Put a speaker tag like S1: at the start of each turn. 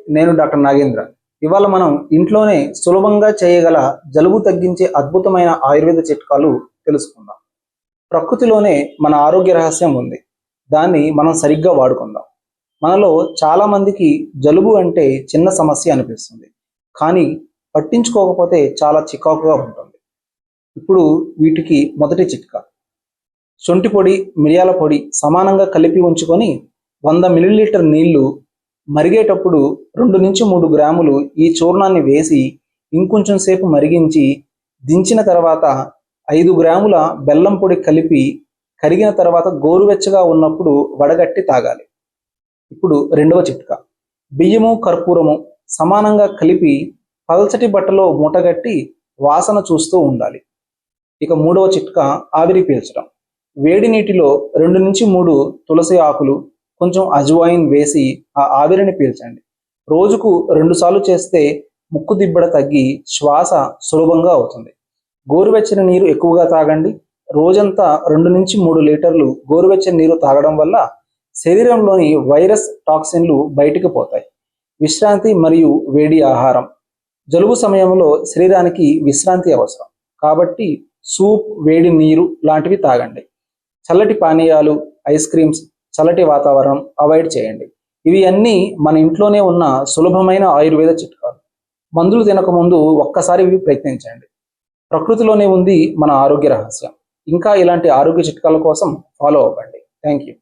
S1: నేను డాక్టర్ నాగేంద్ర. ఇవాళ మనం ఇంట్లోనే సులభంగా చేయగల జలుబు తగ్గించే అద్భుతమైన ఆయుర్వేద చిట్కాలు తెలుసుకుందాం. ప్రకృతిలోనే మన ఆరోగ్య రహస్యం ఉంది. దాన్ని మనం సరిగ్గా వాడుకుందాం. మనలో చాలా మందికి జలుబు అంటే చిన్న సమస్య అనిపిస్తుంది, కానీ పట్టించుకోకపోతే చాలా చికాకుగా ఉంటుంది. ఇప్పుడు వీటికి మొదటి చిట్కా: శొంఠి పొడి, మిరియాల పొడి సమానంగా కలిపి ఉంచుకొని 100 మిల్లీలీటర్ నీళ్లు మరిగేటప్పుడు 2 నుంచి 3 గ్రాములు ఈ చూర్ణాన్ని వేసి ఇంకొంచెం సేపు మరిగించి దించిన తర్వాత 5 గ్రాముల బెల్లం పొడి కలిపి కరిగిన తర్వాత గోరువెచ్చగా ఉన్నప్పుడు వడగట్టి తాగాలి. ఇప్పుడు రెండవ చిట్కా: బియ్యము, కర్పూరము సమానంగా కలిపి పల్చటి బట్టలో మూటగట్టి వాసన చూస్తూ ఉండాలి. ఇక మూడవ చిట్కా: ఆవిరి పీల్చడం. వేడి నీటిలో 2 నుంచి 3 తులసి ఆకులు, కొంచెం అజ్వాయిన్ వేసి ఆ ఆవిరిని పీల్చండి. రోజుకు 2 సార్లు చేస్తే ముక్కు దిబ్బడ తగ్గి శ్వాస సులభంగా అవుతుంది. గోరువెచ్చని నీరు ఎక్కువగా తాగండి. రోజంతా 2 నుంచి 3 లీటర్లు గోరువెచ్చని నీరు తాగడం వల్ల శరీరంలోని వైరస్ టాక్సిన్లు బయటికి పోతాయి. విశ్రాంతి మరియు వేడి ఆహారం. జలుబు సమయంలో శరీరానికి విశ్రాంతి అవసరం, కాబట్టి సూప్, వేడి నీరు లాంటివి తాగండి. చల్లటి పానీయాలు, ఐస్ క్రీమ్స్, చల్లటి వాతావరణం అవాయిడ్ చేయండి. ఇవి అన్నీ మన ఇంట్లోనే ఉన్న సులభమైన ఆయుర్వేద చిట్కాలు. మందులు తినకముందు ఒక్కసారి ఇవి ప్రయత్నించండి. ప్రకృతిలోనే ఉంది మన ఆరోగ్య రహస్యం. ఇంకా ఇలాంటి ఆరోగ్య చిట్కాల కోసం ఫాలో అవ్వండి. Thank you.